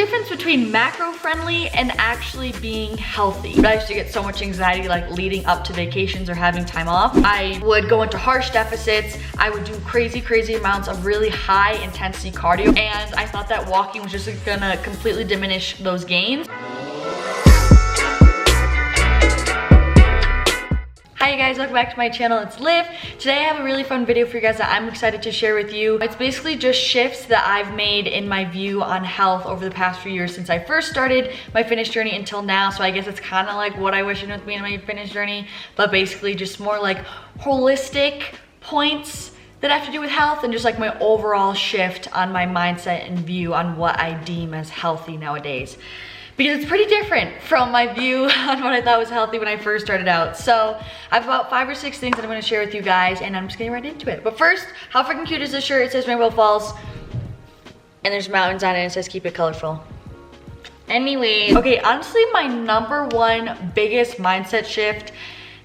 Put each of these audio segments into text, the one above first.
difference between macro-friendly and actually being healthy. But I used to get so much anxiety like leading up to vacations or having time off. I would go into harsh deficits. I would do crazy amounts of really high intensity cardio. And I thought that walking was just gonna completely diminish those gains. Hi you guys, welcome back to my channel, it's Liv. Today I have a really fun video for you guys that I'm excited to share with you. It's basically just shifts that I've made in my view on health over the past few years since I first started my fitness journey until now. So I guess it's kind of like what I wish it with me in my fitness journey, but basically just more like holistic points that have to do with health and just like my overall shift on my mindset and view on what I deem as healthy nowadays. Because it's pretty different from my view on what I thought was healthy when I first started out. So I have about 5 or 6 things that I'm gonna share with you guys and I'm just getting right into it. But first, how freaking cute is this shirt? It says Rainbow Falls and there's mountains on it and it says keep it colorful. Anyways, okay, honestly my #1 biggest mindset shift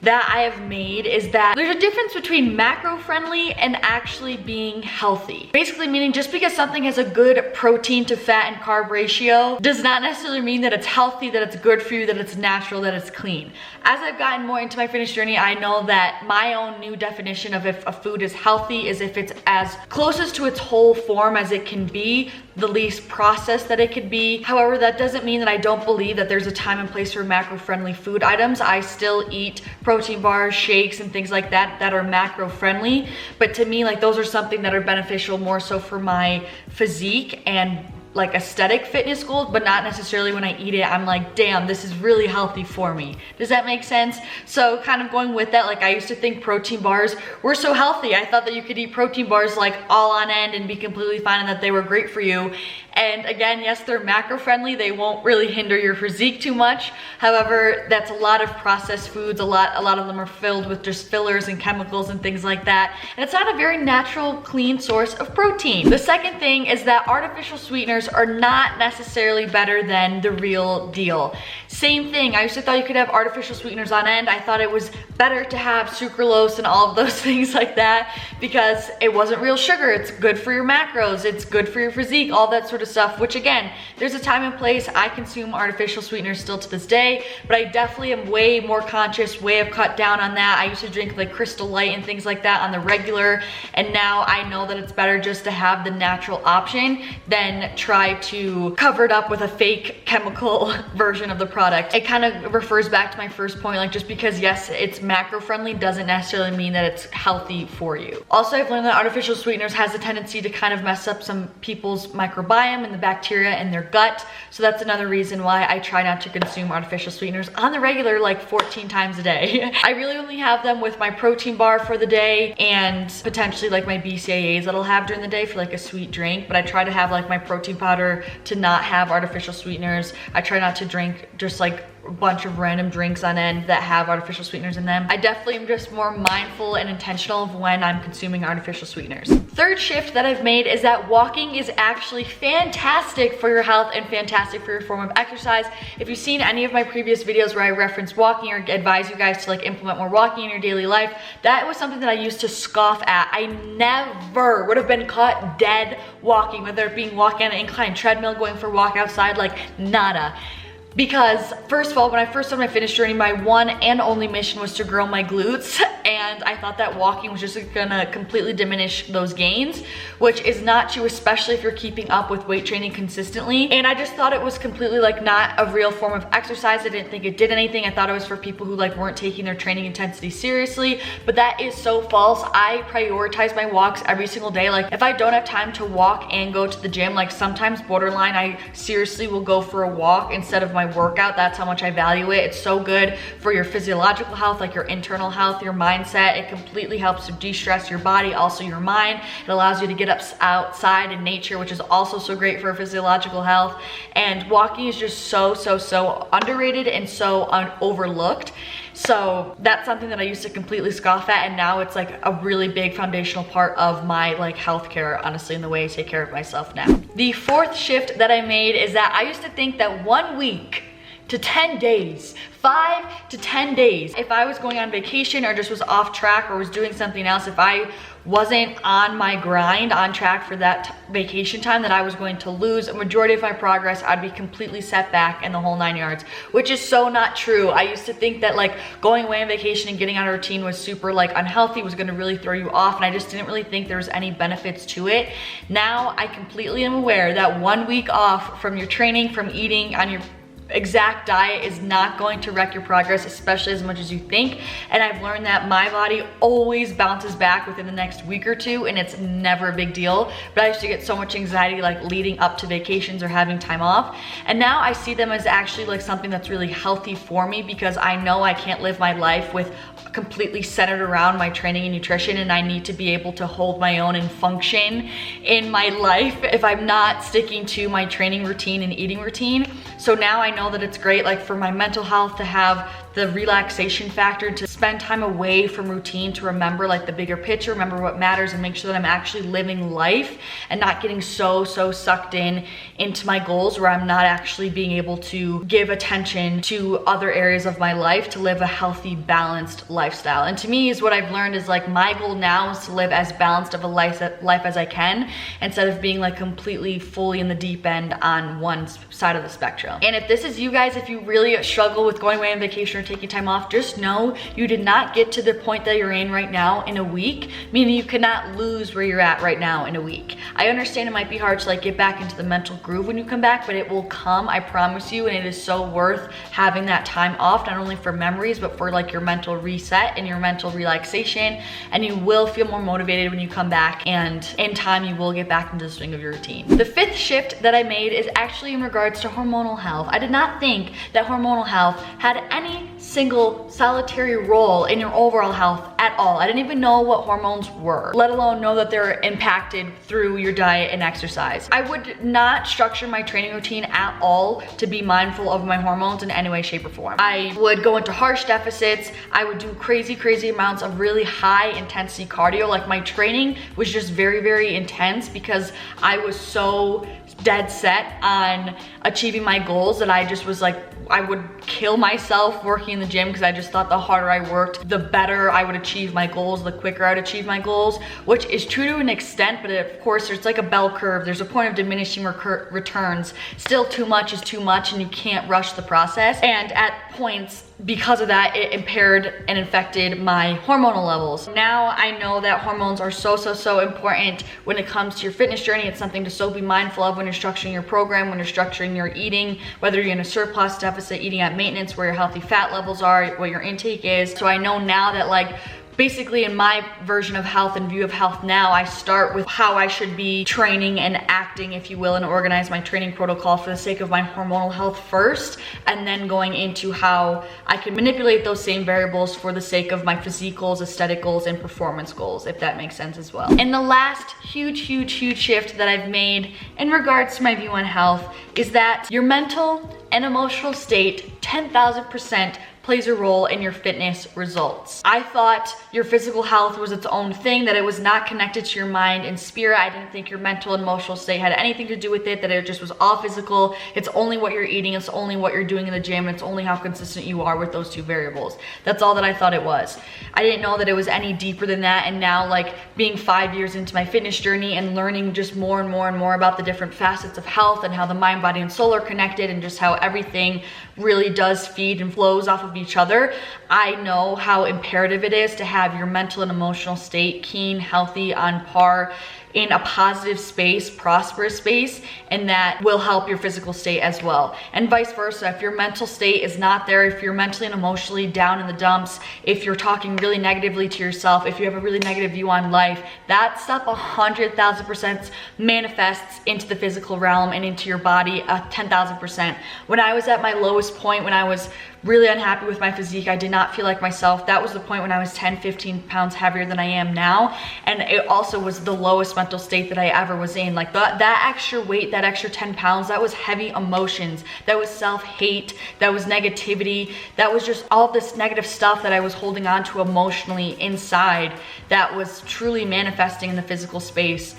that I have made is that there's a difference between macro-friendly and actually being healthy. Basically meaning just because something has a good protein to fat and carb ratio does not necessarily mean that it's healthy, that it's good for you, that it's natural, that it's clean. As I've gotten more into my fitness journey, I know that my own new definition of if a food is healthy is if it's as closest to its whole form as it can be, the least processed that it could be. However, that doesn't mean that I don't believe that there's a time and place for macro-friendly food items. I still eat protein bars, shakes, and things like that that are macro-friendly. But to me, like those are something that are beneficial more so for my physique and like aesthetic fitness goals, but not necessarily when I eat it, I'm like, damn, this is really healthy for me. Does that make sense? So kind of going with that, like I used to think protein bars were so healthy. I thought that you could eat protein bars like all on end and be completely fine and that they were great for you. And again, yes, they're macro-friendly. They won't really hinder your physique too much. However, that's a lot of processed foods. A lot of them are filled with just fillers and chemicals and things like that. And it's not a very natural, clean source of protein. The second thing is that artificial sweeteners are not necessarily better than the real deal. Same thing, I used to thought you could have artificial sweeteners on end. I thought it was better to have sucralose and all of those things like that because it wasn't real sugar. It's good for your macros, it's good for your physique, all that sort of stuff, which again, there's a time and place. I consume artificial sweeteners still to this day, but I definitely am way more conscious, way have cut down on that. I used to drink like Crystal Light and things like that on the regular, and now I know that it's better just to have the natural option than try to cover it up with a fake chemical version of the product. It kind of refers back to my first point, like just because yes, it's macro-friendly doesn't necessarily mean that it's healthy for you. Also, I've learned that artificial sweeteners has a tendency to kind of mess up some people's microbiome and the bacteria in their gut. So that's another reason why I try not to consume artificial sweeteners on the regular like 14 times a day. I really only have them with my protein bar for the day and potentially like my BCAAs that I'll have during the day for like a sweet drink, but I try to have like my protein powder to not have artificial sweeteners. I try not to drink just like a bunch of random drinks on end that have artificial sweeteners in them. I definitely am just more mindful and intentional of when I'm consuming artificial sweeteners. Third shift that I've made is that walking is actually fantastic for your health and fantastic for your form of exercise. If you've seen any of my previous videos where I reference walking or advise you guys to like implement more walking in your daily life, that was something that I used to scoff at. I never would have been caught dead walking, whether it being walking on an inclined treadmill, going for a walk outside, like nada. Because first of all, when I first started my fitness journey, my one and only mission was to grow my glutes, and I thought that walking was just gonna completely diminish those gains, which is not true, especially if you're keeping up with weight training consistently. And I just thought it was completely like not a real form of exercise. I didn't think it did anything. I thought it was for people who like weren't taking their training intensity seriously, but that is so false. I prioritize my walks every single day. Like if I don't have time to walk and go to the gym, like sometimes borderline, I seriously will go for a walk instead of my workout. That's how much I value it. It's so good for your physiological health, like your internal health, your mindset. It completely helps to de-stress your body, also your mind. It allows you to get up outside in nature, which is also so great for physiological health. And walking is just so underrated and so overlooked. So that's something that I used to completely scoff at, and now it's like a really big foundational part of my like healthcare, honestly, in the way I take care of myself now. The fourth shift that I made is that I used to think that 1 week to 10 days, 5 to 10 days, if I was going on vacation or just was off track or was doing something else, if I wasn't on my grind, on track for that vacation time, that I was going to lose a majority of my progress. I'd be completely set back in the whole 9 yards, which is so not true. I used to think that like going away on vacation and getting out of routine was super like unhealthy, was gonna really throw you off, and I just didn't really think there was any benefits to it. Now I completely am aware that 1 week off from your training, from eating on your exact diet is not going to wreck your progress, especially as much as you think. And I've learned that my body always bounces back within the next week or two, and it's never a big deal. But I used to get so much anxiety like leading up to vacations or having time off, and now I see them as actually like something that's really healthy for me, because I know I can't live my life with completely centered around my training and nutrition, and I need to be able to hold my own and function in my life if I'm not sticking to my training routine and eating routine. So now I know that it's great like for my mental health to have the relaxation factor, to spend time away from routine, to remember like the bigger picture, remember what matters, and make sure that I'm actually living life and not getting so sucked in into my goals where I'm not actually being able to give attention to other areas of my life to live a healthy, balanced lifestyle. And to me is what I've learned is like my goal now is to live as balanced of a life as I can, instead of being like completely fully in the deep end on one side of the spectrum. And if this is you guys, if you really struggle with going away on vacation or taking time off, just know you did not get to the point that you're in right now in a week, meaning you cannot lose where you're at right now in a week. I understand it might be hard to like get back into the mental groove when you come back, but it will come, I promise you, and it is so worth having that time off, not only for memories, but for like your mental reset and your mental relaxation, and you will feel more motivated when you come back, and in time you will get back into the swing of your routine. The fifth shift that I made is actually in regards to hormonal health. I did not think that hormonal health had any single solitary role in your overall health at all. I didn't even know what hormones were, let alone know that they're impacted through your diet and exercise. I would not structure my training routine at all to be mindful of my hormones in any way, shape, or form. I would go into harsh deficits. I would do crazy amounts of really high intensity cardio. Like my training was just very intense because I was so dead set on achieving my goals that I just was like, I would kill myself working in the gym, because I just thought the harder I worked, the better I would achieve my goals, the quicker I would achieve my goals, which is true to an extent, but of course there's like a bell curve. There's a point of diminishing returns. Still too much is too much, and you can't rush the process. And at points, because of that, it impaired and infected my hormonal levels. Now I know that hormones are so important when it comes to your fitness journey. It's something to so be mindful of when you're structuring your program, when you're structuring your eating, whether you're in a surplus, deficit, eating at maintenance, where your healthy fat levels are, what your intake is. So I know now that like, basically in my version of health and view of health now, I start with how I should be training and acting, if you will, and organize my training protocol for the sake of my hormonal health first, and then going into how I can manipulate those same variables for the sake of my physique goals, aesthetic goals, and performance goals, if that makes sense as well. And the last huge shift that I've made in regards to my view on health is that your mental and emotional state 10,000% plays a role in your fitness results. I thought your physical health was its own thing, that it was not connected to your mind and spirit. I didn't think your mental and emotional state had anything to do with it, that it just was all physical. It's only what you're eating, it's only what you're doing in the gym, it's only how consistent you are with those two variables. That's all that I thought it was. I didn't know that it was any deeper than that, and now like being 5 years into my fitness journey and learning just more and more about the different facets of health and how the mind, body, and soul are connected, and just how everything really does feed and flows off of each other, I know how imperative it is to have your mental and emotional state keen, healthy, on par, in a positive space, prosperous space, and that will help your physical state as well. And vice versa, if your mental state is not there, if you're mentally and emotionally down in the dumps, if you're talking really negatively to yourself, if you have a really negative view on life, that stuff 100,000% manifests into the physical realm and into your body 10,000%. When I was at my lowest point, when I was really unhappy with my physique, I did not feel like myself, that was the point when I was 10-15 pounds heavier than I am now, and it also was the lowest mental state that I ever was in. Like that extra weight, that extra 10 pounds, that was heavy emotions, that was self-hate, that was negativity, that was just all this negative stuff that I was holding on to emotionally inside, that was truly manifesting in the physical space.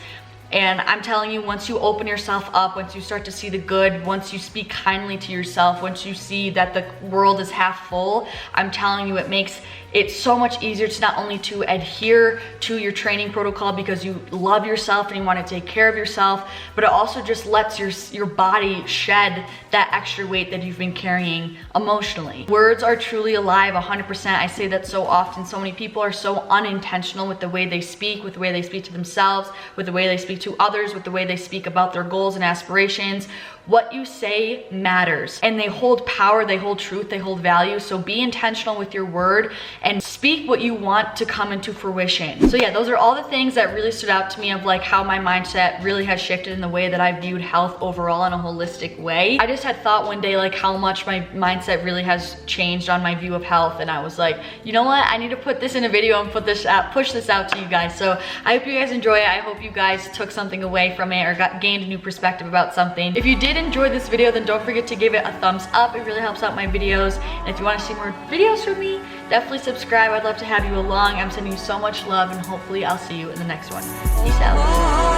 And I'm telling you, once you open yourself up, once you start to see the good, once you speak kindly to yourself, once you see that the world is half full, I'm telling you, it makes it so much easier to not only to adhere to your training protocol because you love yourself and you want to take care of yourself, but it also just lets your body shed that extra weight that you've been carrying emotionally. Words are truly alive, 100%. I say that so often. So many people are so unintentional with the way they speak, with the way they speak to themselves, with the way they speak to others, with the way they speak about their goals and aspirations. What you say matters, and they hold power, they hold truth, they hold value. So be intentional with your word and speak what you want to come into fruition. So yeah, those are all the things that really stood out to me of like how my mindset really has shifted in the way that I viewed health overall in a holistic way. I just had thought one day like how much my mindset really has changed on my view of health, and I was like, you know what, I need to put this in a video and push this out to you guys. So I hope you guys enjoy it. I hope you guys took something away from it or gained a new perspective about something. If you did enjoy this video, then don't forget to give it a thumbs up. It really helps out my videos. And if you want to see more videos from me, definitely subscribe. I'd love to have you along. I'm sending you so much love, and hopefully I'll see you in the next one. Peace out.